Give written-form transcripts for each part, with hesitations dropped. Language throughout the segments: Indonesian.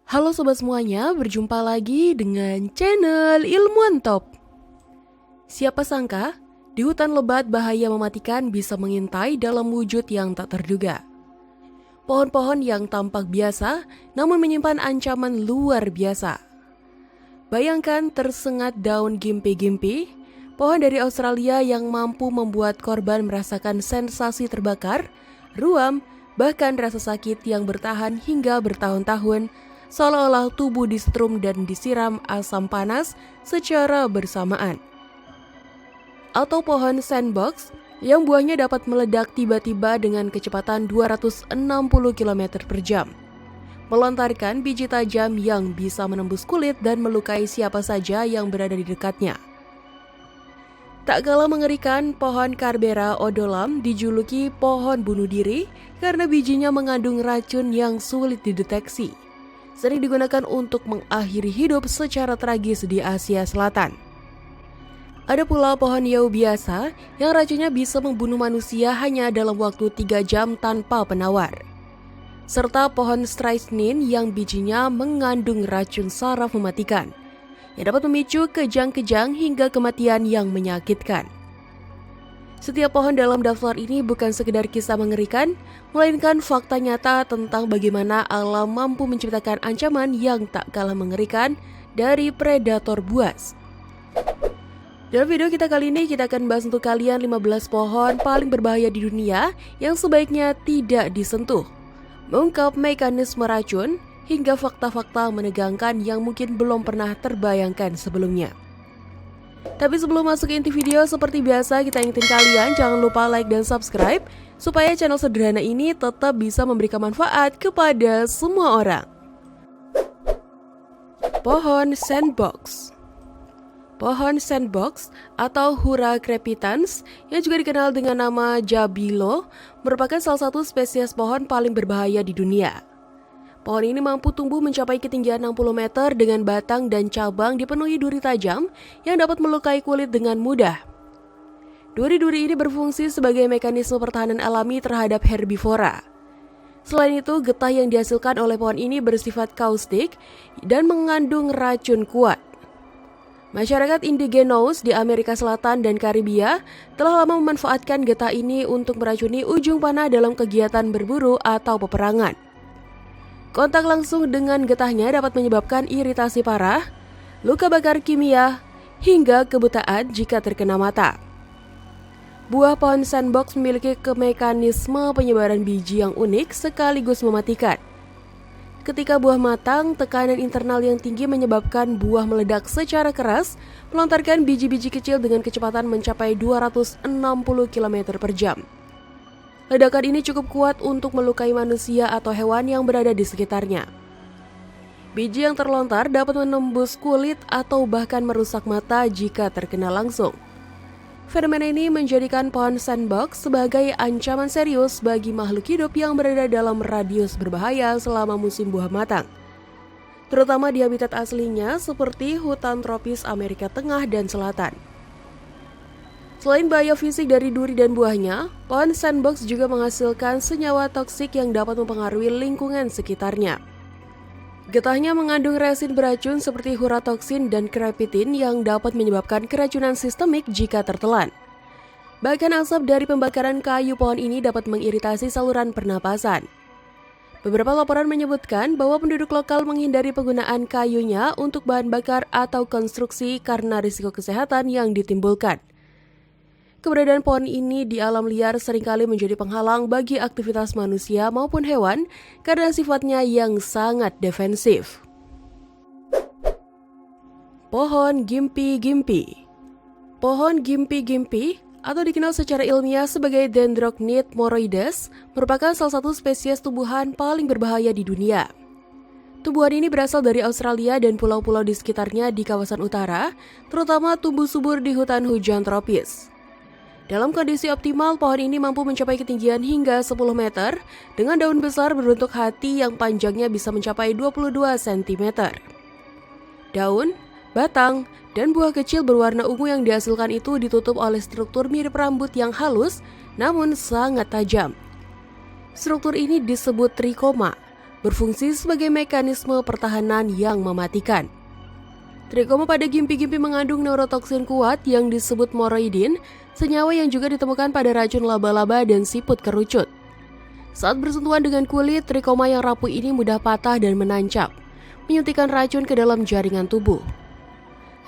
Halo sobat semuanya, berjumpa lagi dengan channel Ilmuwan Top. Siapa sangka, di hutan lebat bahaya mematikan bisa mengintai dalam wujud yang tak terduga. Pohon-pohon yang tampak biasa, namun menyimpan ancaman luar biasa. Bayangkan tersengat daun gimpi-gimpi, pohon dari Australia yang mampu membuat korban merasakan sensasi terbakar, ruam, bahkan rasa sakit yang bertahan hingga bertahun-tahun, seolah-olah tubuh disetrum dan disiram asam panas secara bersamaan. Atau pohon sandbox yang buahnya dapat meledak tiba-tiba dengan kecepatan 260 km per jam, melontarkan biji tajam yang bisa menembus kulit dan melukai siapa saja yang berada di dekatnya. Tak kalah mengerikan, pohon Carbera odolam dijuluki pohon bunuh diri karena bijinya mengandung racun yang sulit dideteksi. Sering digunakan untuk mengakhiri hidup secara tragis di Asia Selatan. Ada pula pohon yau biasa yang racunnya bisa membunuh manusia hanya dalam waktu 3 jam tanpa penawar. Serta pohon strychnine yang bijinya mengandung racun saraf mematikan, yang dapat memicu kejang-kejang hingga kematian yang menyakitkan. Setiap pohon dalam daftar ini bukan sekedar kisah mengerikan, melainkan fakta nyata tentang bagaimana alam mampu menciptakan ancaman yang tak kalah mengerikan dari predator buas. Dalam video kita kali ini, kita akan bahas untuk kalian 15 pohon paling berbahaya di dunia yang sebaiknya tidak disentuh, mengungkap mekanisme racun, hingga fakta-fakta menegangkan yang mungkin belum pernah terbayangkan sebelumnya. Tapi sebelum masuk ke inti video, seperti biasa kita ingetin kalian jangan lupa like dan subscribe supaya channel sederhana ini tetap bisa memberikan manfaat kepada semua orang. Pohon sandbox. Pohon sandbox atau Hura crepitans yang juga dikenal dengan nama Jabilo merupakan salah satu spesies pohon paling berbahaya di dunia. Pohon ini mampu tumbuh mencapai ketinggian 60 meter dengan batang dan cabang dipenuhi duri tajam yang dapat melukai kulit dengan mudah. Duri-duri ini berfungsi sebagai mekanisme pertahanan alami terhadap herbivora. Selain itu, getah yang dihasilkan oleh pohon ini bersifat kaustik dan mengandung racun kuat. Masyarakat indigenos di Amerika Selatan dan Karibia telah lama memanfaatkan getah ini untuk meracuni ujung panah dalam kegiatan berburu atau peperangan. Kontak langsung dengan getahnya dapat menyebabkan iritasi parah, luka bakar kimia, hingga kebutaan jika terkena mata. Buah pohon sandbox memiliki mekanisme penyebaran biji yang unik sekaligus mematikan. Ketika buah matang, tekanan internal yang tinggi menyebabkan buah meledak secara keras, melontarkan biji-biji kecil dengan kecepatan mencapai 260 km per jam. Ledakan ini cukup kuat untuk melukai manusia atau hewan yang berada di sekitarnya. Biji yang terlontar dapat menembus kulit atau bahkan merusak mata jika terkena langsung. Fenomena ini menjadikan pohon sandbox sebagai ancaman serius bagi makhluk hidup yang berada dalam radius berbahaya selama musim buah matang, terutama di habitat aslinya seperti hutan tropis Amerika Tengah dan Selatan. Selain bahaya fisik dari duri dan buahnya, pohon sandbox juga menghasilkan senyawa toksik yang dapat mempengaruhi lingkungan sekitarnya. Getahnya mengandung resin beracun seperti huratoksin dan krepitin yang dapat menyebabkan keracunan sistemik jika tertelan. Bahkan asap dari pembakaran kayu pohon ini dapat mengiritasi saluran pernapasan. Beberapa laporan menyebutkan bahwa penduduk lokal menghindari penggunaan kayunya untuk bahan bakar atau konstruksi karena risiko kesehatan yang ditimbulkan. Keberadaan pohon ini di alam liar seringkali menjadi penghalang bagi aktivitas manusia maupun hewan karena sifatnya yang sangat defensif. Pohon gimpi-gimpi. Pohon gimpi-gimpi atau dikenal secara ilmiah sebagai Dendrocnide moroides merupakan salah satu spesies tumbuhan paling berbahaya di dunia. Tumbuhan ini berasal dari Australia dan pulau-pulau di sekitarnya di kawasan utara, terutama tumbuh subur di hutan hujan tropis. Dalam kondisi optimal, pohon ini mampu mencapai ketinggian hingga 10 meter dengan daun besar berbentuk hati yang panjangnya bisa mencapai 22 cm. Daun, batang, dan buah kecil berwarna ungu yang dihasilkan itu ditutup oleh struktur mirip rambut yang halus namun sangat tajam. Struktur ini disebut trikoma berfungsi sebagai mekanisme pertahanan yang mematikan. Trikoma pada gimpi-gimpi mengandung neurotoksin kuat yang disebut moroidin, senyawa yang juga ditemukan pada racun laba-laba dan siput kerucut. Saat bersentuhan dengan kulit, trikoma yang rapuh ini mudah patah dan menancap, menyuntikkan racun ke dalam jaringan tubuh.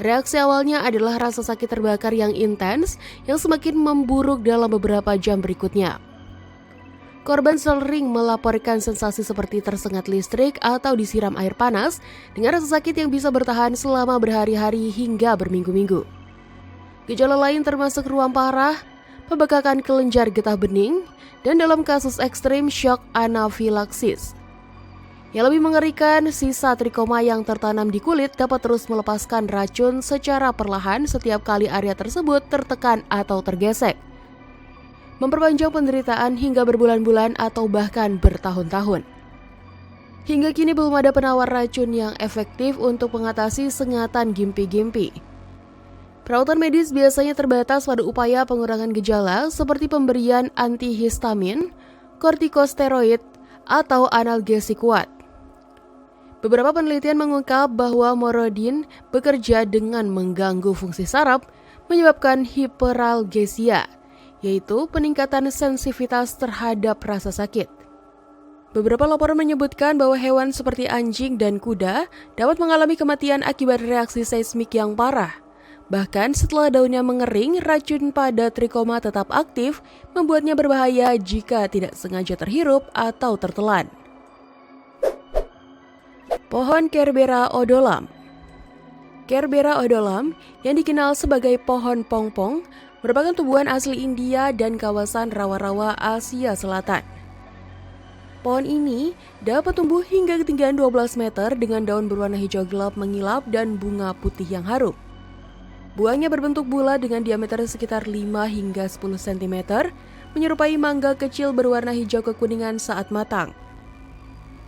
Reaksi awalnya adalah rasa sakit terbakar yang intens yang semakin memburuk dalam beberapa jam berikutnya. Korban sering melaporkan sensasi seperti tersengat listrik atau disiram air panas dengan rasa sakit yang bisa bertahan selama berhari-hari hingga berminggu-minggu. Gejala lain termasuk ruam parah, pembekakan kelenjar getah bening, dan dalam kasus ekstrim shock anafilaksis. Yang lebih mengerikan, sisa trikoma yang tertanam di kulit dapat terus melepaskan racun secara perlahan setiap kali area tersebut tertekan atau tergesek, memperpanjang penderitaan hingga berbulan-bulan atau bahkan bertahun-tahun. Hingga kini belum ada penawar racun yang efektif untuk mengatasi sengatan gimpi-gimpi. Perawatan medis biasanya terbatas pada upaya pengurangan gejala seperti pemberian antihistamin, kortikosteroid, atau analgesik kuat. Beberapa penelitian mengungkap bahwa moroidin bekerja dengan mengganggu fungsi saraf, menyebabkan hiperalgesia, yaitu peningkatan sensitivitas terhadap rasa sakit. Beberapa laporan menyebutkan bahwa hewan seperti anjing dan kuda dapat mengalami kematian akibat reaksi seismik yang parah. Bahkan setelah daunnya mengering, racun pada trikoma tetap aktif, membuatnya berbahaya jika tidak sengaja terhirup atau tertelan. Pohon Kerbera odolam. Kerbera odolam yang dikenal sebagai pohon pongpong merupakan tumbuhan asli India dan kawasan rawa-rawa Asia Selatan. Pohon ini dapat tumbuh hingga ketinggian 12 meter dengan daun berwarna hijau gelap mengilap dan bunga putih yang harum. Buahnya berbentuk bulat dengan diameter sekitar 5 hingga 10 cm, menyerupai mangga kecil berwarna hijau kekuningan saat matang.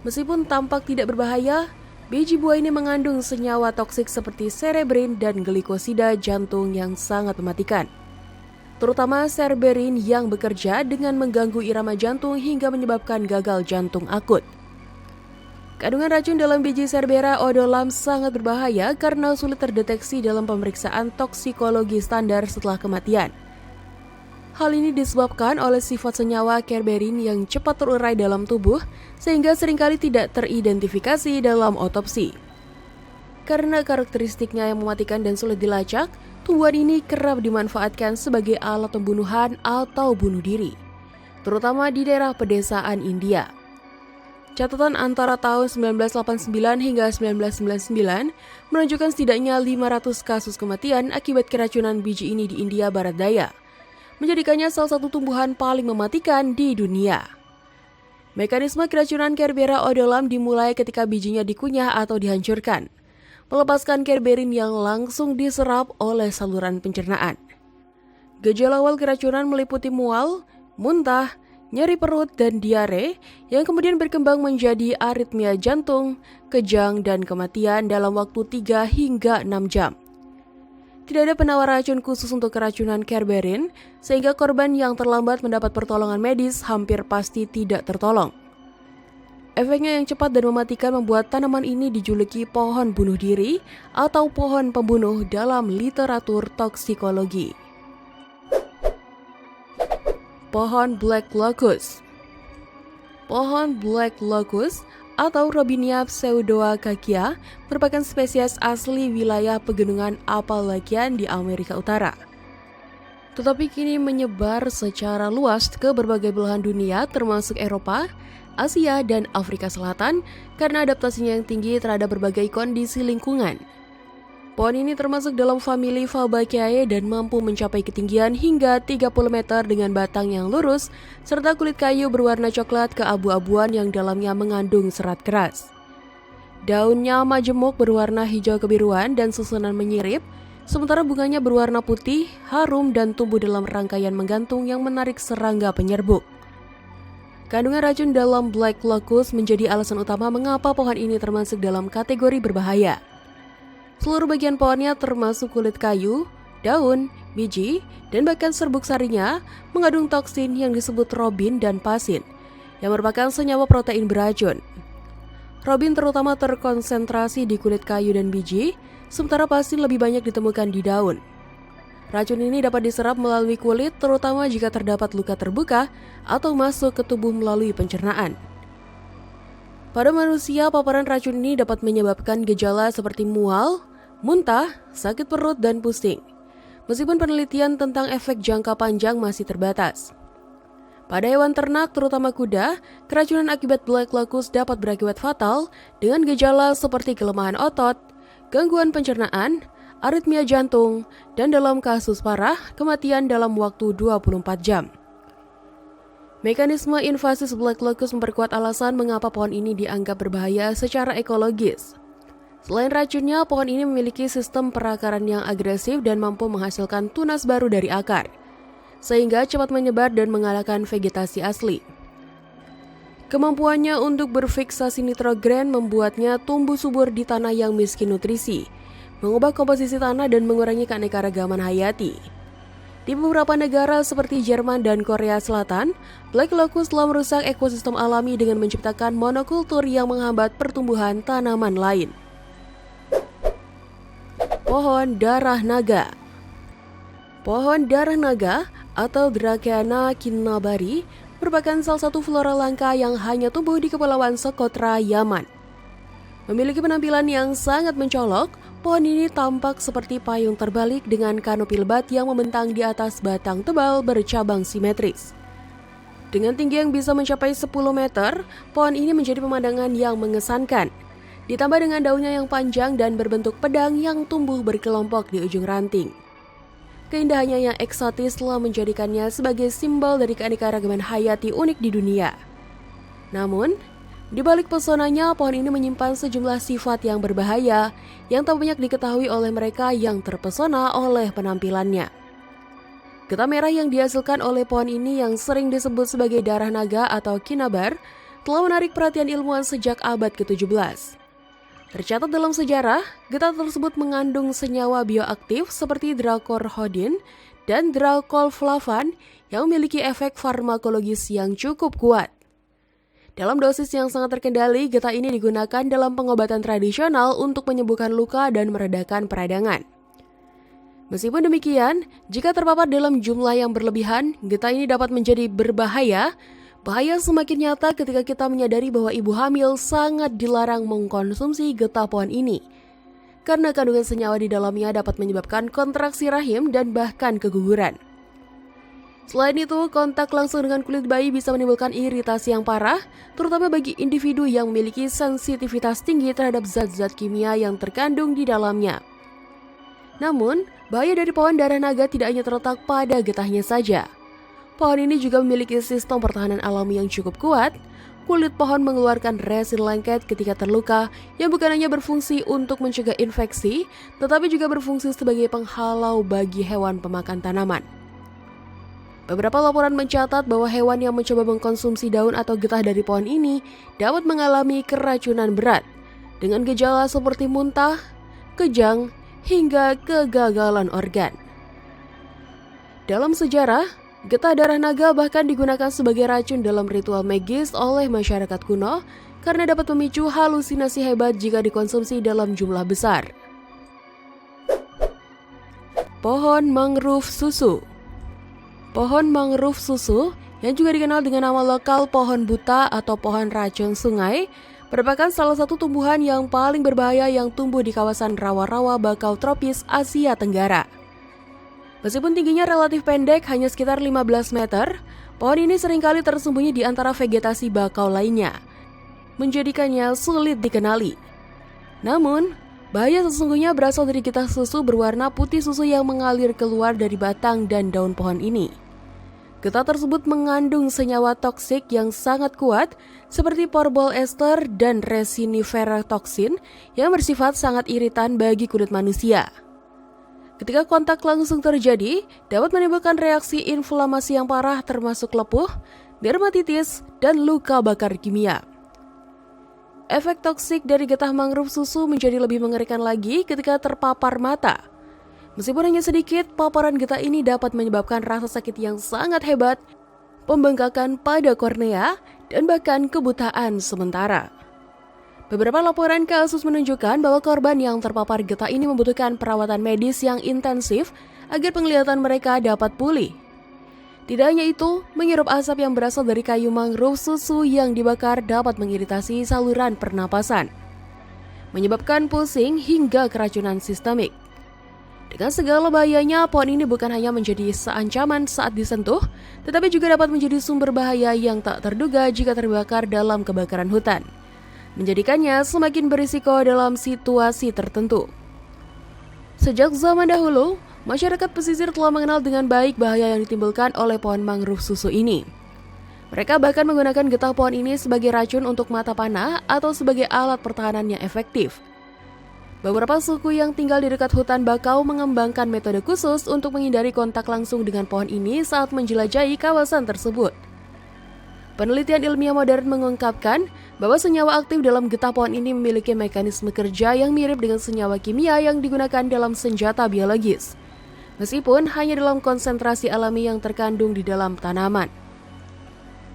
Meskipun tampak tidak berbahaya, biji buah ini mengandung senyawa toksik seperti serebrin dan glikosida jantung yang sangat mematikan, terutama serberin yang bekerja dengan mengganggu irama jantung hingga menyebabkan gagal jantung akut. Kandungan racun dalam biji Kerbera odolam sangat berbahaya karena sulit terdeteksi dalam pemeriksaan toksikologi standar setelah kematian. Hal ini disebabkan oleh sifat senyawa kerberin yang cepat terurai dalam tubuh sehingga seringkali tidak teridentifikasi dalam otopsi. Karena karakteristiknya yang mematikan dan sulit dilacak, tumbuhan ini kerap dimanfaatkan sebagai alat pembunuhan atau bunuh diri, terutama di daerah pedesaan India. Catatan antara tahun 1989 hingga 1999 menunjukkan setidaknya 500 kasus kematian akibat keracunan biji ini di India Barat Daya, menjadikannya salah satu tumbuhan paling mematikan di dunia. Mekanisme keracunan Kerbera odolam dimulai ketika bijinya dikunyah atau dihancurkan, melepaskan kerberin yang langsung diserap oleh saluran pencernaan. Gejala awal keracunan meliputi mual, muntah, nyeri perut, dan diare yang kemudian berkembang menjadi aritmia jantung, kejang, dan kematian dalam waktu 3 hingga 6 jam. Tidak ada penawar racun khusus untuk keracunan kerberin, sehingga korban yang terlambat mendapat pertolongan medis hampir pasti tidak tertolong. Efeknya yang cepat dan mematikan membuat tanaman ini dijuluki pohon bunuh diri atau pohon pembunuh dalam literatur toksikologi. Pohon Black Locust. Pohon Black Locust atau Robinia pseudoacacia merupakan spesies asli wilayah pegunungan Appalachian di Amerika Utara. Tetapi kini menyebar secara luas ke berbagai belahan dunia termasuk Eropa, Asia, dan Afrika Selatan karena adaptasinya yang tinggi terhadap berbagai kondisi lingkungan. Pohon ini termasuk dalam famili Fabaceae dan mampu mencapai ketinggian hingga 30 meter dengan batang yang lurus serta kulit kayu berwarna coklat keabu-abuan yang dalamnya mengandung serat keras. Daunnya majemuk berwarna hijau kebiruan dan susunan menyirip, sementara bunganya berwarna putih, harum, dan tumbuh dalam rangkaian menggantung yang menarik serangga penyerbuk. Kandungan racun dalam Black Locust menjadi alasan utama mengapa pohon ini termasuk dalam kategori berbahaya. Seluruh bagian pohonnya termasuk kulit kayu, daun, biji, dan bahkan serbuk sarinya mengandung toksin yang disebut robin dan pasin, yang merupakan senyawa protein beracun. Robin terutama terkonsentrasi di kulit kayu dan biji, sementara pasin lebih banyak ditemukan di daun. Racun ini dapat diserap melalui kulit, terutama jika terdapat luka terbuka atau masuk ke tubuh melalui pencernaan. Pada manusia, paparan racun ini dapat menyebabkan gejala seperti mual, muntah, sakit perut, dan pusing. Meskipun penelitian tentang efek jangka panjang masih terbatas. Pada hewan ternak, terutama kuda, keracunan akibat Black Locust dapat berakibat fatal dengan gejala seperti kelemahan otot, gangguan pencernaan, aritmia jantung, dan dalam kasus parah, kematian dalam waktu 24 jam. Mekanisme invasif Black Locust memperkuat alasan mengapa pohon ini dianggap berbahaya secara ekologis. Selain racunnya, pohon ini memiliki sistem perakaran yang agresif dan mampu menghasilkan tunas baru dari akar, sehingga cepat menyebar dan mengalahkan vegetasi asli. Kemampuannya untuk berfiksasi nitrogen membuatnya tumbuh subur di tanah yang miskin nutrisi, mengubah komposisi tanah dan mengurangi keanekaragaman hayati. Di beberapa negara seperti Jerman dan Korea Selatan, Black Locust telah merusak ekosistem alami dengan menciptakan monokultur yang menghambat pertumbuhan tanaman lain. Pohon darah naga. Pohon darah naga atau Dracaena kinnabari merupakan salah satu flora langka yang hanya tumbuh di Kepulauan Socotra, Yaman. Memiliki penampilan yang sangat mencolok, pohon ini tampak seperti payung terbalik dengan kanopi lebat yang membentang di atas batang tebal bercabang simetris. Dengan tinggi yang bisa mencapai 10 meter, pohon ini menjadi pemandangan yang mengesankan. Ditambah dengan daunnya yang panjang dan berbentuk pedang yang tumbuh berkelompok di ujung ranting. Keindahannya yang eksotis telah menjadikannya sebagai simbol dari keanekaragaman hayati unik di dunia. Namun, di balik pesonanya, pohon ini menyimpan sejumlah sifat yang berbahaya yang tak banyak diketahui oleh mereka yang terpesona oleh penampilannya. Getah merah yang dihasilkan oleh pohon ini yang sering disebut sebagai darah naga atau kinabar telah menarik perhatian ilmuwan sejak abad ke-17. Tercatat dalam sejarah, getah tersebut mengandung senyawa bioaktif seperti dracorhodin dan dracolflavan yang memiliki efek farmakologis yang cukup kuat. Dalam dosis yang sangat terkendali, getah ini digunakan dalam pengobatan tradisional untuk menyembuhkan luka dan meredakan peradangan. Meskipun demikian, jika terpapar dalam jumlah yang berlebihan, getah ini dapat menjadi berbahaya. Bahaya semakin nyata ketika kita menyadari bahwa ibu hamil sangat dilarang mengkonsumsi getah pohon ini, karena kandungan senyawa di dalamnya dapat menyebabkan kontraksi rahim dan bahkan keguguran. Selain itu, kontak langsung dengan kulit bayi bisa menimbulkan iritasi yang parah, terutama bagi individu yang memiliki sensitivitas tinggi terhadap zat-zat kimia yang terkandung di dalamnya. Namun, bahaya dari pohon darah naga tidak hanya terletak pada getahnya saja. Pohon ini juga memiliki sistem pertahanan alami yang cukup kuat. Kulit pohon mengeluarkan resin lengket ketika terluka yang bukan hanya berfungsi untuk mencegah infeksi, tetapi juga berfungsi sebagai penghalau bagi hewan pemakan tanaman. Beberapa laporan mencatat bahwa hewan yang mencoba mengkonsumsi daun atau getah dari pohon ini dapat mengalami keracunan berat, dengan gejala seperti muntah, kejang, hingga kegagalan organ. Dalam sejarah, getah darah naga bahkan digunakan sebagai racun dalam ritual magis oleh masyarakat kuno karena dapat memicu halusinasi hebat jika dikonsumsi dalam jumlah besar. Pohon mangrove susu. Pohon mangrove susu, yang juga dikenal dengan nama lokal pohon buta atau pohon racun sungai, merupakan salah satu tumbuhan yang paling berbahaya yang tumbuh di kawasan rawa-rawa bakau tropis Asia Tenggara. Meskipun tingginya relatif pendek, hanya sekitar 15 meter, pohon ini seringkali tersembunyi di antara vegetasi bakau lainnya, menjadikannya sulit dikenali. Namun, bahaya sesungguhnya berasal dari getah susu berwarna putih susu yang mengalir keluar dari batang dan daun pohon ini. Getah tersebut mengandung senyawa toksik yang sangat kuat, seperti porbol ester dan resinifera toksin yang bersifat sangat iritan bagi kulit manusia. Ketika kontak langsung terjadi, dapat menimbulkan reaksi inflamasi yang parah termasuk lepuh, dermatitis, dan luka bakar kimia. Efek toksik dari getah mangrove susu menjadi lebih mengerikan lagi ketika terpapar mata. Meskipun hanya sedikit, paparan getah ini dapat menyebabkan rasa sakit yang sangat hebat, pembengkakan pada kornea, dan bahkan kebutaan sementara. Beberapa laporan kasus menunjukkan bahwa korban yang terpapar getah ini membutuhkan perawatan medis yang intensif agar penglihatan mereka dapat pulih. Tidak hanya itu, menghirup asap yang berasal dari kayu mangrove susu yang dibakar dapat mengiritasi saluran pernapasan, menyebabkan pusing hingga keracunan sistemik. Dengan segala bahayanya, pohon ini bukan hanya menjadi ancaman saat disentuh, tetapi juga dapat menjadi sumber bahaya yang tak terduga jika terbakar dalam kebakaran hutan, menjadikannya semakin berisiko dalam situasi tertentu. Sejak zaman dahulu, masyarakat pesisir telah mengenal dengan baik bahaya yang ditimbulkan oleh pohon mangrove susu ini. Mereka bahkan menggunakan getah pohon ini sebagai racun untuk mata panah atau sebagai alat pertahanan yang efektif. Beberapa suku yang tinggal di dekat hutan bakau mengembangkan metode khusus untuk menghindari kontak langsung dengan pohon ini saat menjelajahi kawasan tersebut. Penelitian ilmiah modern mengungkapkan bahwa senyawa aktif dalam getah pohon ini memiliki mekanisme kerja yang mirip dengan senyawa kimia yang digunakan dalam senjata biologis, meskipun hanya dalam konsentrasi alami yang terkandung di dalam tanaman.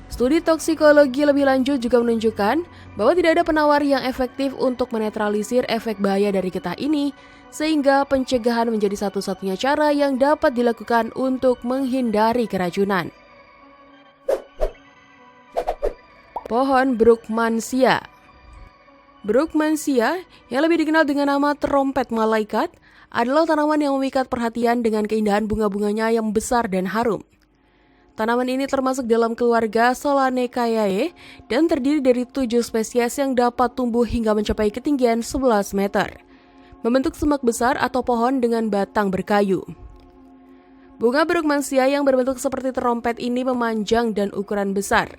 Studi toksikologi lebih lanjut juga menunjukkan bahwa tidak ada penawar yang efektif untuk menetralisir efek bahaya dari getah ini, sehingga pencegahan menjadi satu-satunya cara yang dapat dilakukan untuk menghindari keracunan. Pohon Brookmansia. Brookmansia, yang lebih dikenal dengan nama trompet malaikat, adalah tanaman yang memikat perhatian dengan keindahan bunga-bunganya yang besar dan harum. Tanaman ini termasuk dalam keluarga Solanaceae dan terdiri dari 7 spesies yang dapat tumbuh hingga mencapai ketinggian 11 meter, membentuk semak besar atau pohon dengan batang berkayu. Bunga Brookmansia yang berbentuk seperti trompet ini memanjang dan ukuran besar,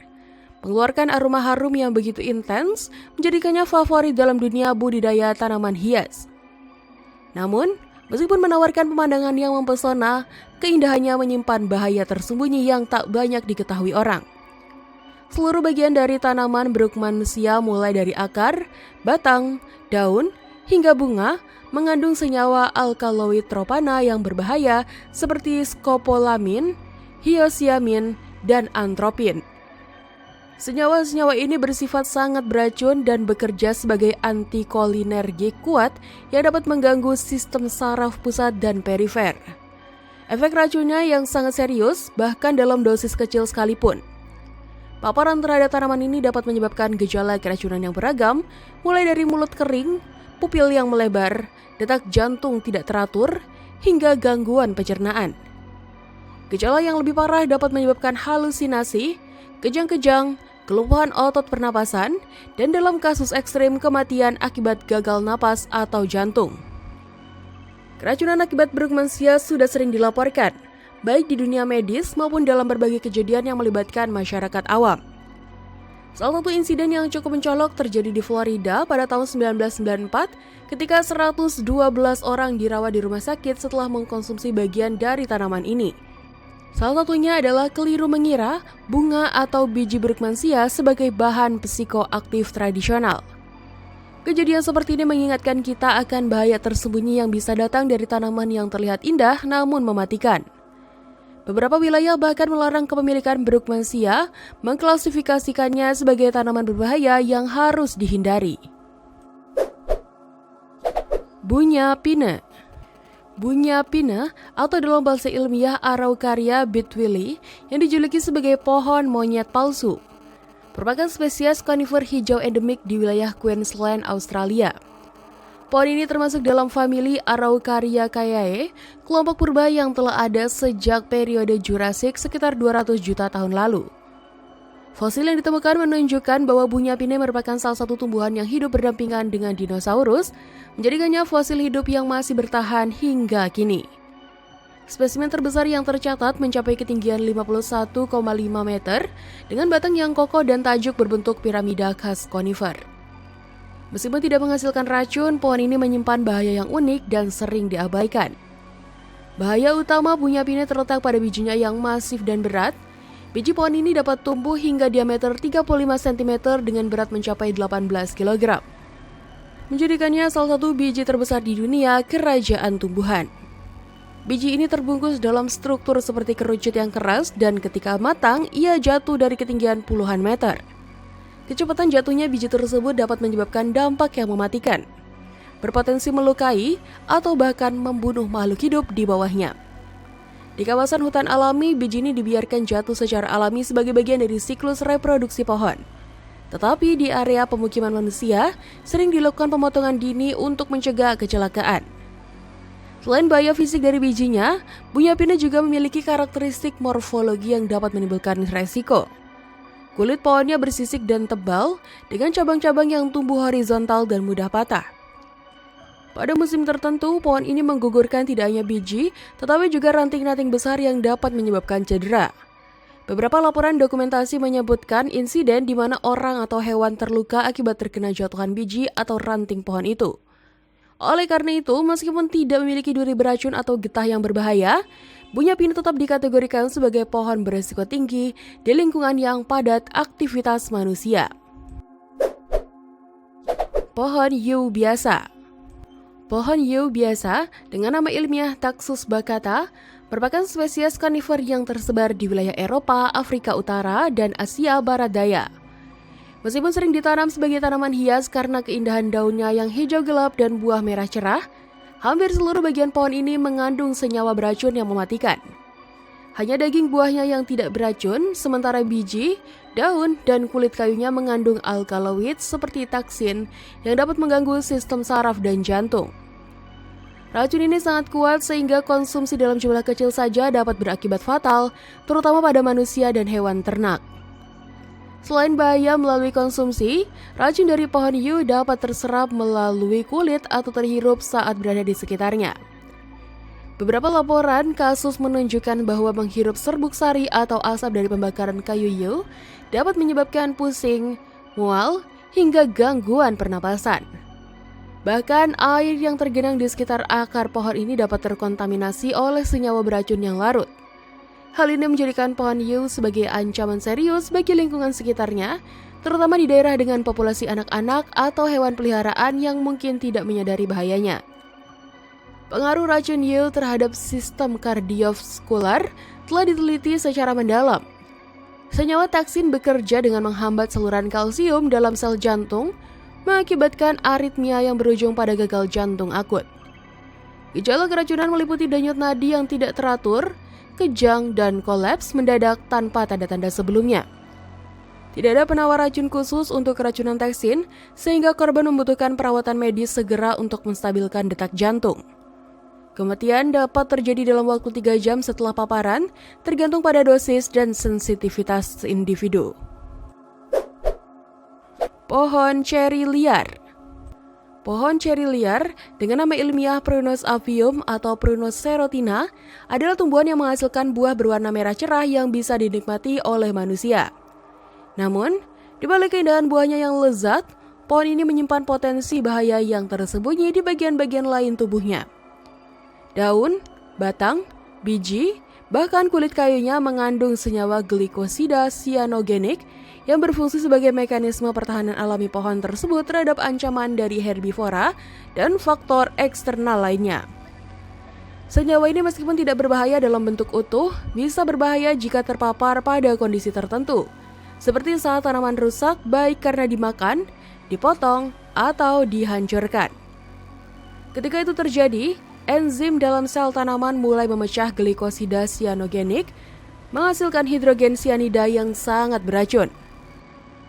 mengeluarkan aroma harum yang begitu intens, menjadikannya favorit dalam dunia budidaya tanaman hias. Namun, meskipun menawarkan pemandangan yang mempesona, keindahannya menyimpan bahaya tersembunyi yang tak banyak diketahui orang. Seluruh bagian dari tanaman Brookmansia mulai dari akar, batang, daun, hingga bunga mengandung senyawa alkaloid tropana yang berbahaya seperti skopolamin, hyoscyamin, dan antropin. Senyawa-senyawa ini bersifat sangat beracun dan bekerja sebagai antikolinergik kuat yang dapat mengganggu sistem saraf pusat dan perifer. Efek racunnya yang sangat serius, bahkan dalam dosis kecil sekalipun. Paparan terhadap tanaman ini dapat menyebabkan gejala keracunan yang beragam, mulai dari mulut kering, pupil yang melebar, detak jantung tidak teratur, hingga gangguan pencernaan. Gejala yang lebih parah dapat menyebabkan halusinasi, kejang-kejang, kelumpuhan otot pernapasan, dan dalam kasus ekstrim kematian akibat gagal napas atau jantung. Keracunan akibat Brookmansia sudah sering dilaporkan, baik di dunia medis maupun dalam berbagai kejadian yang melibatkan masyarakat awam. Salah satu insiden yang cukup mencolok terjadi di Florida pada tahun 1994 ketika 112 orang dirawat di rumah sakit setelah mengkonsumsi bagian dari tanaman ini. Salah satunya adalah keliru mengira bunga atau biji Brookmansia sebagai bahan psikoaktif tradisional. Kejadian seperti ini mengingatkan kita akan bahaya tersembunyi yang bisa datang dari tanaman yang terlihat indah namun mematikan. Beberapa wilayah bahkan melarang kepemilikan Brookmansia, mengklasifikasikannya sebagai tanaman berbahaya yang harus dihindari. Bunya Pine. Bunya Pine atau dalam bahasa ilmiah Araucaria bitwilli yang dijuluki sebagai pohon monyet palsu, merupakan spesies konifer hijau endemik di wilayah Queensland, Australia. Pohon ini termasuk dalam famili Araucariaceae, kelompok purba yang telah ada sejak periode Jurassik sekitar 200 juta tahun lalu. Fosil yang ditemukan menunjukkan bahwa Bunya Pine merupakan salah satu tumbuhan yang hidup berdampingan dengan dinosaurus, menjadikannya fosil hidup yang masih bertahan hingga kini. Spesimen terbesar yang tercatat mencapai ketinggian 51,5 meter dengan batang yang kokoh dan tajuk berbentuk piramida khas konifer. Meskipun tidak menghasilkan racun, pohon ini menyimpan bahaya yang unik dan sering diabaikan. Bahaya utama Bunya Pine terletak pada bijinya yang masif dan berat. Biji pohon ini dapat tumbuh hingga diameter 35 cm dengan berat mencapai 18 kg. Menjadikannya salah satu biji terbesar di dunia kerajaan tumbuhan. Biji ini terbungkus dalam struktur seperti kerucut yang keras dan ketika matang, ia jatuh dari ketinggian puluhan meter. Kecepatan jatuhnya biji tersebut dapat menyebabkan dampak yang mematikan, berpotensi melukai atau bahkan membunuh makhluk hidup di bawahnya. Di kawasan hutan alami, biji ini dibiarkan jatuh secara alami sebagai bagian dari siklus reproduksi pohon. Tetapi di area pemukiman manusia, sering dilakukan pemotongan dini untuk mencegah kecelakaan. Selain bahaya fisik dari bijinya, bunga pinus juga memiliki karakteristik morfologi yang dapat menimbulkan resiko. Kulit pohonnya bersisik dan tebal, dengan cabang-cabang yang tumbuh horizontal dan mudah patah. Pada musim tertentu, pohon ini menggugurkan tidak hanya biji, tetapi juga ranting-ranting besar yang dapat menyebabkan cedera. Beberapa laporan dokumentasi menyebutkan insiden di mana orang atau hewan terluka akibat terkena jatuhan biji atau ranting pohon itu. Oleh karena itu, meskipun tidak memiliki duri beracun atau getah yang berbahaya, bunga pinus tetap dikategorikan sebagai pohon berisiko tinggi di lingkungan yang padat aktivitas manusia. Pohon yew biasa. Pohon yew biasa dengan nama ilmiah Taxus baccata merupakan spesies konifer yang tersebar di wilayah Eropa, Afrika Utara, dan Asia Barat Daya. Meskipun sering ditanam sebagai tanaman hias karena keindahan daunnya yang hijau gelap dan buah merah cerah, hampir seluruh bagian pohon ini mengandung senyawa beracun yang mematikan. Hanya daging buahnya yang tidak beracun, sementara biji, daun, dan kulit kayunya mengandung alkaloid seperti taksin yang dapat mengganggu sistem saraf dan jantung. Racun ini sangat kuat sehingga konsumsi dalam jumlah kecil saja dapat berakibat fatal, terutama pada manusia dan hewan ternak. Selain bahaya melalui konsumsi, racun dari pohon yew dapat terserap melalui kulit atau terhirup saat berada di sekitarnya. Beberapa laporan kasus menunjukkan bahwa menghirup serbuk sari atau asap dari pembakaran kayu yew dapat menyebabkan pusing, mual, hingga gangguan pernapasan. Bahkan air yang tergenang di sekitar akar pohon ini dapat terkontaminasi oleh senyawa beracun yang larut. Hal ini menjadikan pohon yew sebagai ancaman serius bagi lingkungan sekitarnya, terutama di daerah dengan populasi anak-anak atau hewan peliharaan yang mungkin tidak menyadari bahayanya. Pengaruh racun yew terhadap sistem kardiovaskular telah diteliti secara mendalam. Senyawa taksin bekerja dengan menghambat saluran kalsium dalam sel jantung, mengakibatkan aritmia yang berujung pada gagal jantung akut. Gejala keracunan meliputi denyut nadi yang tidak teratur, kejang, dan kolaps mendadak tanpa tanda-tanda sebelumnya. Tidak ada penawar racun khusus untuk keracunan taksin, sehingga korban membutuhkan perawatan medis segera untuk menstabilkan detak jantung. Kematian dapat terjadi dalam waktu 3 jam setelah paparan, tergantung pada dosis dan sensitivitas individu. Pohon ceri liar. Pohon ceri liar dengan nama ilmiah Prunus avium atau Prunus serotina adalah tumbuhan yang menghasilkan buah berwarna merah cerah yang bisa dinikmati oleh manusia. Namun, di balik keindahan buahnya yang lezat, pohon ini menyimpan potensi bahaya yang tersembunyi di bagian-bagian lain tubuhnya. Daun, batang, biji, bahkan kulit kayunya mengandung senyawa glikosida sianogenik yang berfungsi sebagai mekanisme pertahanan alami pohon tersebut terhadap ancaman dari herbivora dan faktor eksternal lainnya. Senyawa ini meskipun tidak berbahaya dalam bentuk utuh, bisa berbahaya jika terpapar pada kondisi tertentu, seperti saat tanaman rusak baik karena dimakan, dipotong, atau dihancurkan. Ketika itu terjadi, enzim dalam sel tanaman mulai memecah glikosida sianogenik, menghasilkan hidrogen sianida yang sangat beracun.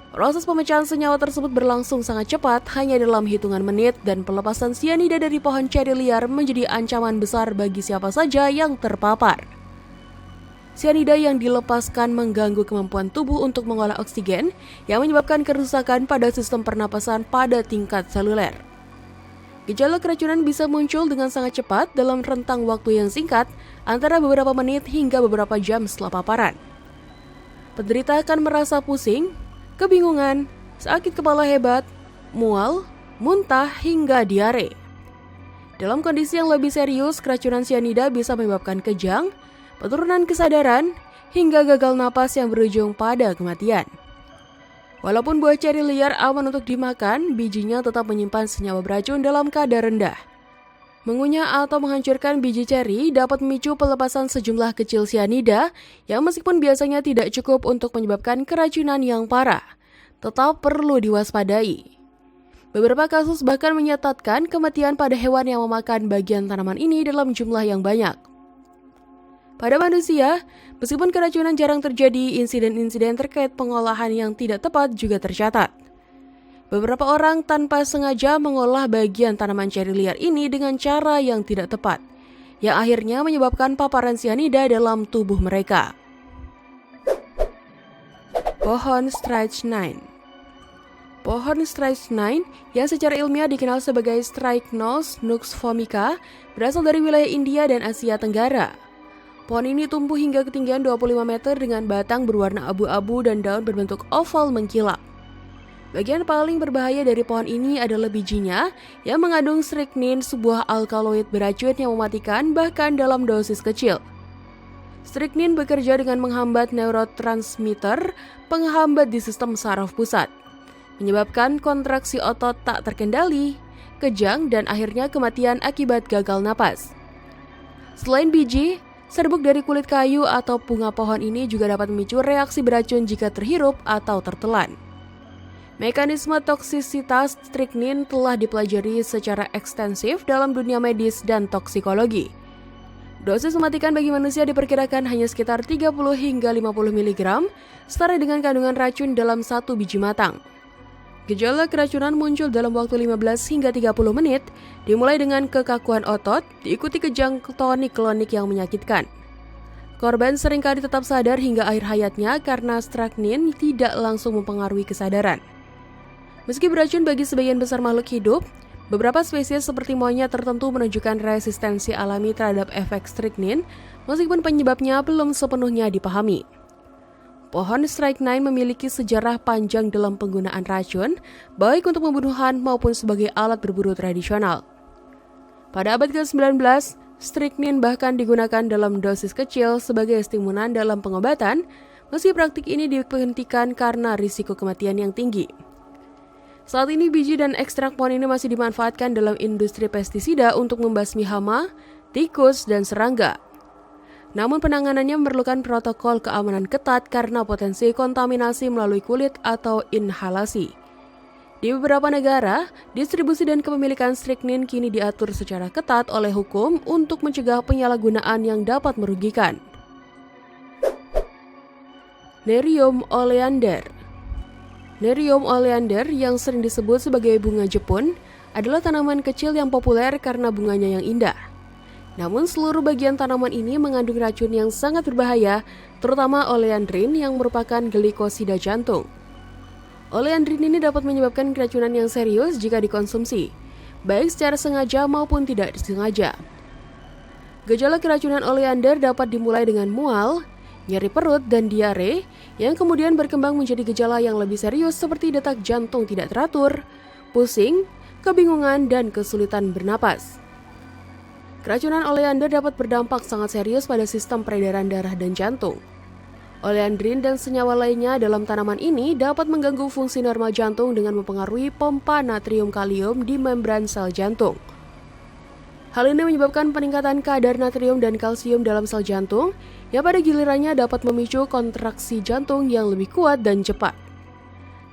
Proses pemecahan senyawa tersebut berlangsung sangat cepat, hanya dalam hitungan menit, dan pelepasan sianida dari pohon ceri liar menjadi ancaman besar bagi siapa saja yang terpapar. Sianida yang dilepaskan mengganggu kemampuan tubuh untuk mengolah oksigen, yang menyebabkan kerusakan pada sistem pernapasan pada tingkat seluler. Gejala keracunan bisa muncul dengan sangat cepat dalam rentang waktu yang singkat, antara beberapa menit hingga beberapa jam setelah paparan. Penderita akan merasa pusing, kebingungan, sakit kepala hebat, mual, muntah, hingga diare. Dalam kondisi yang lebih serius, keracunan sianida bisa menyebabkan kejang, penurunan kesadaran, hingga gagal napas yang berujung pada kematian. Walaupun buah ceri liar aman untuk dimakan, bijinya tetap menyimpan senyawa beracun dalam kadar rendah. Mengunyah atau menghancurkan biji ceri dapat memicu pelepasan sejumlah kecil sianida yang meskipun biasanya tidak cukup untuk menyebabkan keracunan yang parah, tetap perlu diwaspadai. Beberapa kasus bahkan mencatatkan kematian pada hewan yang memakan bagian tanaman ini dalam jumlah yang banyak. Pada manusia, meskipun keracunan jarang terjadi, insiden-insiden terkait pengolahan yang tidak tepat juga tercatat. Beberapa orang tanpa sengaja mengolah bagian tanaman ceri liar ini dengan cara yang tidak tepat, yang akhirnya menyebabkan paparan sianida dalam tubuh mereka. Pohon strychnine. Pohon strychnine yang secara ilmiah dikenal sebagai Strychnos nux vomica berasal dari wilayah India dan Asia Tenggara. Pohon ini tumbuh hingga ketinggian 25 meter dengan batang berwarna abu-abu dan daun berbentuk oval mengkilap. Bagian paling berbahaya dari pohon ini adalah bijinya yang mengandung strychnine, sebuah alkaloid beracun yang mematikan bahkan dalam dosis kecil. Strychnine bekerja dengan menghambat neurotransmitter penghambat di sistem saraf pusat, menyebabkan kontraksi otot tak terkendali, kejang, dan akhirnya kematian akibat gagal napas. Selain biji, serbuk dari kulit kayu atau bunga pohon ini juga dapat memicu reaksi beracun jika terhirup atau tertelan. Mekanisme toksisitas strychnine telah dipelajari secara ekstensif dalam dunia medis dan toksikologi. Dosis mematikan bagi manusia diperkirakan hanya sekitar 30 hingga 50 mg, setara dengan kandungan racun dalam satu biji matang. Gejala keracunan muncul dalam waktu 15 hingga 30 menit, dimulai dengan kekakuan otot, diikuti kejang tonik-klonik yang menyakitkan. Korban seringkali tetap sadar hingga akhir hayatnya karena strychnine tidak langsung mempengaruhi kesadaran. Meski beracun bagi sebagian besar makhluk hidup, beberapa spesies seperti monyet tertentu menunjukkan resistensi alami terhadap efek strychnine, meskipun penyebabnya belum sepenuhnya dipahami. Pohon strychnine memiliki sejarah panjang dalam penggunaan racun, baik untuk pembunuhan maupun sebagai alat berburu tradisional. Pada abad ke-19, strychnine bahkan digunakan dalam dosis kecil sebagai stimulan dalam pengobatan, meski praktik ini diberhentikan karena risiko kematian yang tinggi. Saat ini biji dan ekstrak pohon ini masih dimanfaatkan dalam industri pestisida untuk membasmi hama, tikus, dan serangga. Namun penanganannya memerlukan protokol keamanan ketat karena potensi kontaminasi melalui kulit atau inhalasi. Di beberapa negara, distribusi dan kepemilikan strychnine kini diatur secara ketat oleh hukum untuk mencegah penyalahgunaan yang dapat merugikan. Nerium oleander. Nerium oleander yang sering disebut sebagai bunga Jepun adalah tanaman kecil yang populer karena bunganya yang indah. Namun seluruh bagian tanaman ini mengandung racun yang sangat berbahaya, terutama oleandrin yang merupakan glikosida jantung. Oleandrin ini dapat menyebabkan keracunan yang serius jika dikonsumsi, baik secara sengaja maupun tidak disengaja. Gejala keracunan oleander dapat dimulai dengan mual, nyeri perut, dan diare, yang kemudian berkembang menjadi gejala yang lebih serius seperti detak jantung tidak teratur, pusing, kebingungan, dan kesulitan bernapas. Keracunan oleander dapat berdampak sangat serius pada sistem peredaran darah dan jantung. Oleandrin dan senyawa lainnya dalam tanaman ini dapat mengganggu fungsi normal jantung dengan mempengaruhi pompa natrium kalium di membran sel jantung. Hal ini menyebabkan peningkatan kadar natrium dan kalsium dalam sel jantung, yang pada gilirannya dapat memicu kontraksi jantung yang lebih kuat dan cepat.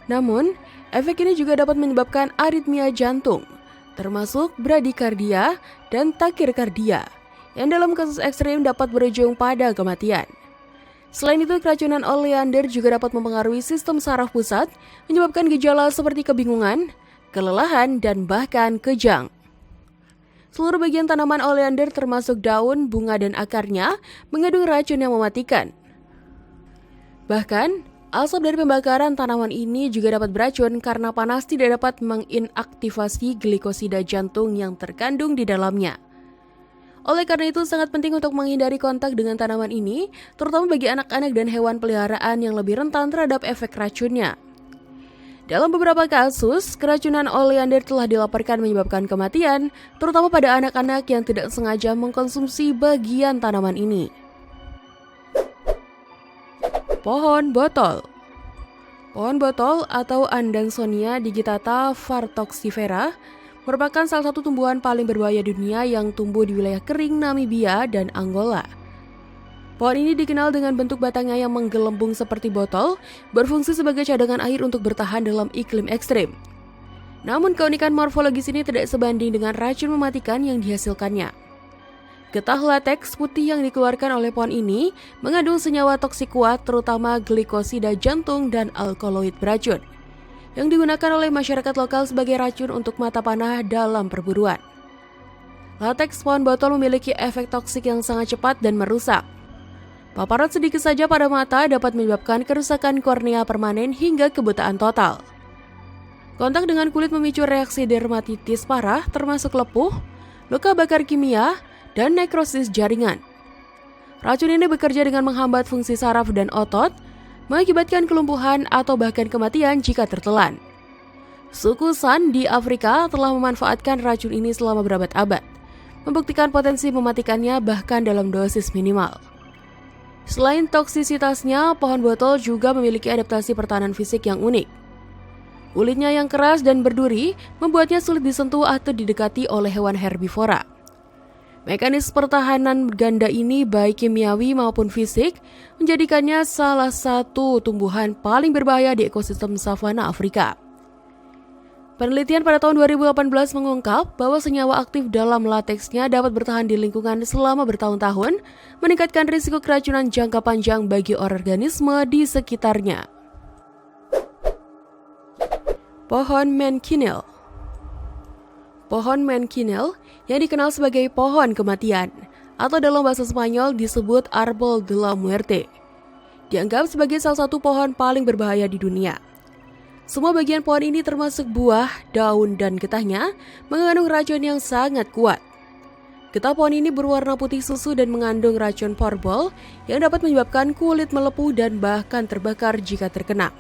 Namun, efek ini juga dapat menyebabkan aritmia jantung, termasuk bradikardia dan takikardia, yang dalam kasus ekstrim dapat berujung pada kematian. Selain itu, keracunan oleander juga dapat mempengaruhi sistem saraf pusat, menyebabkan gejala seperti kebingungan, kelelahan, dan bahkan kejang. Seluruh bagian tanaman oleander termasuk daun, bunga, dan akarnya mengandung racun yang mematikan. Bahkan, asap dari pembakaran tanaman ini juga dapat beracun karena panas tidak dapat menginaktivasi glikosida jantung yang terkandung di dalamnya. Oleh karena itu sangat penting untuk menghindari kontak dengan tanaman ini, terutama bagi anak-anak dan hewan peliharaan yang lebih rentan terhadap efek racunnya. Dalam beberapa kasus, keracunan oleander telah dilaporkan menyebabkan kematian, terutama pada anak-anak yang tidak sengaja mengkonsumsi bagian tanaman ini. Pohon botol. Pohon botol atau Andansonia digitata vartoxifera merupakan salah satu tumbuhan paling berbahaya dunia yang tumbuh di wilayah kering Namibia dan Angola. Pohon ini dikenal dengan bentuk batangnya yang menggelembung seperti botol, berfungsi sebagai cadangan air untuk bertahan dalam iklim ekstrim. Namun keunikan morfologis ini tidak sebanding dengan racun mematikan yang dihasilkannya. Getah lateks putih yang dikeluarkan oleh pohon ini mengandung senyawa toksik kuat, terutama glikosida jantung dan alkaloid beracun, yang digunakan oleh masyarakat lokal sebagai racun untuk mata panah dalam perburuan. Lateks pohon botol memiliki efek toksik yang sangat cepat dan merusak. Paparan sedikit saja pada mata dapat menyebabkan kerusakan kornea permanen hingga kebutaan total. Kontak dengan kulit memicu reaksi dermatitis parah termasuk lepuh, luka bakar kimia, dan nekrosis jaringan. Racun ini bekerja dengan menghambat fungsi saraf dan otot, mengakibatkan kelumpuhan atau bahkan kematian jika tertelan. Suku San di Afrika telah memanfaatkan racun ini selama berabad-abad, membuktikan potensi mematikannya bahkan dalam dosis minimal. Selain toksisitasnya, pohon botol juga memiliki adaptasi pertahanan fisik yang unik. Kulitnya yang keras dan berduri membuatnya sulit disentuh atau didekati oleh hewan herbivora. Mekanisme pertahanan ganda ini baik kimiawi maupun fisik menjadikannya salah satu tumbuhan paling berbahaya di ekosistem savana Afrika. Penelitian pada tahun 2018 mengungkap bahwa senyawa aktif dalam lateksnya dapat bertahan di lingkungan selama bertahun-tahun, meningkatkan risiko keracunan jangka panjang bagi organisme di sekitarnya. Pohon Menkinel. Pohon Menkinel yang dikenal sebagai pohon kematian atau dalam bahasa Spanyol disebut Árbol de la Muerte, dianggap sebagai salah satu pohon paling berbahaya di dunia. Semua bagian pohon ini termasuk buah, daun, dan getahnya mengandung racun yang sangat kuat. Getah pohon ini berwarna putih susu dan mengandung racun porbol yang dapat menyebabkan kulit melepuh dan bahkan terbakar jika terkena.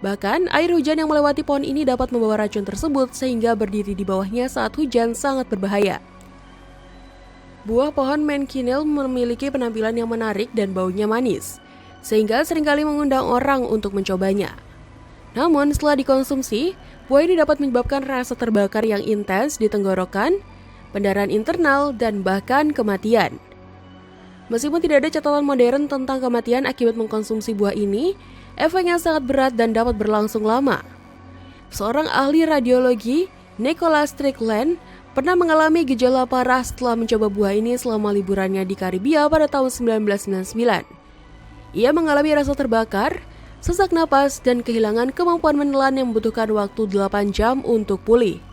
Bahkan, air hujan yang melewati pohon ini dapat membawa racun tersebut sehingga berdiri di bawahnya saat hujan sangat berbahaya. Buah pohon Menkinel memiliki penampilan yang menarik dan baunya manis, sehingga seringkali mengundang orang untuk mencobanya. Namun, setelah dikonsumsi, buah ini dapat menyebabkan rasa terbakar yang intens di tenggorokan, pendarahan internal, dan bahkan kematian. Meskipun tidak ada catatan modern tentang kematian akibat mengkonsumsi buah ini, efeknya sangat berat dan dapat berlangsung lama. Seorang ahli radiologi, Nicholas Strickland, pernah mengalami gejala parah setelah mencoba buah ini selama liburannya di Karibia pada tahun 1999. Ia mengalami rasa terbakar, sesak napas, dan kehilangan kemampuan menelan yang membutuhkan waktu 8 jam untuk pulih.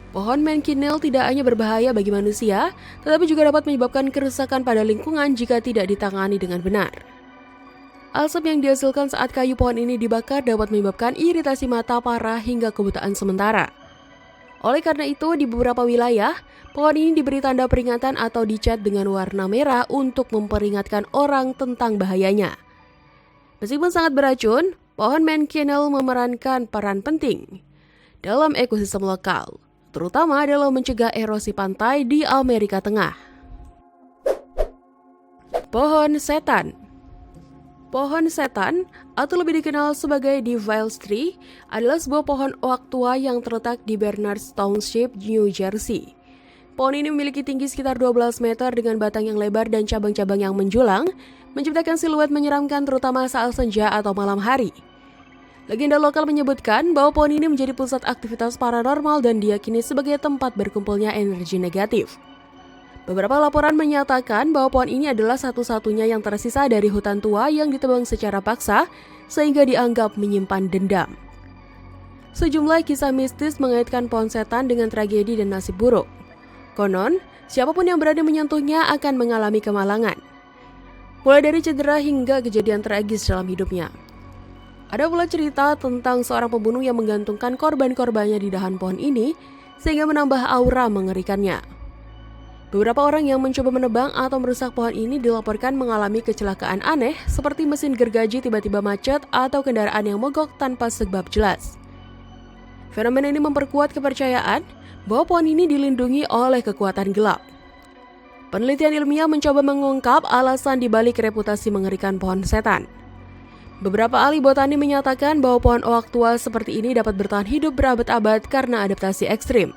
Pohon Menkinel tidak hanya berbahaya bagi manusia, tetapi juga dapat menyebabkan kerusakan pada lingkungan jika tidak ditangani dengan benar. Asap yang dihasilkan saat kayu pohon ini dibakar dapat menyebabkan iritasi mata parah hingga kebutaan sementara. Oleh karena itu, di beberapa wilayah, pohon ini diberi tanda peringatan atau dicat dengan warna merah untuk memperingatkan orang tentang bahayanya. Meskipun sangat beracun, pohon Menkinel memerankan peran penting dalam ekosistem lokal, terutama dalam mencegah erosi pantai di Amerika Tengah. Pohon setan. Pohon setan, atau lebih dikenal sebagai Devil's Tree, adalah sebuah pohon oak tua yang terletak di Bernards Township, New Jersey. Pohon ini memiliki tinggi sekitar 12 meter dengan batang yang lebar dan cabang-cabang yang menjulang, menciptakan siluet menyeramkan terutama saat senja atau malam hari. Legenda lokal menyebutkan bahwa pohon ini menjadi pusat aktivitas paranormal dan diyakini sebagai tempat berkumpulnya energi negatif. Beberapa laporan menyatakan bahwa pohon ini adalah satu-satunya yang tersisa dari hutan tua yang ditebang secara paksa sehingga dianggap menyimpan dendam. Sejumlah kisah mistis mengaitkan pohon setan dengan tragedi dan nasib buruk. Konon, siapapun yang berani menyentuhnya akan mengalami kemalangan, mulai dari cedera hingga kejadian tragis dalam hidupnya. Ada pula cerita tentang seorang pembunuh yang menggantungkan korban-korbannya di dahan pohon ini sehingga menambah aura mengerikannya. Beberapa orang yang mencoba menebang atau merusak pohon ini dilaporkan mengalami kecelakaan aneh seperti mesin gergaji tiba-tiba macet atau kendaraan yang mogok tanpa sebab jelas. Fenomena ini memperkuat kepercayaan bahwa pohon ini dilindungi oleh kekuatan gelap. Penelitian ilmiah mencoba mengungkap alasan dibalik reputasi mengerikan pohon setan. Beberapa ahli botani menyatakan bahwa pohon oak tua seperti ini dapat bertahan hidup berabad-abad karena adaptasi ekstrim,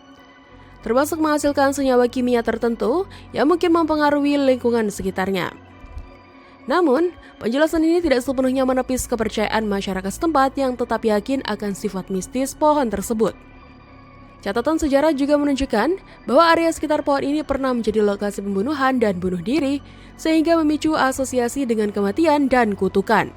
termasuk menghasilkan senyawa kimia tertentu yang mungkin mempengaruhi lingkungan sekitarnya. Namun, penjelasan ini tidak sepenuhnya menepis kepercayaan masyarakat setempat yang tetap yakin akan sifat mistis pohon tersebut. Catatan sejarah juga menunjukkan bahwa area sekitar pohon ini pernah menjadi lokasi pembunuhan dan bunuh diri, sehingga memicu asosiasi dengan kematian dan kutukan.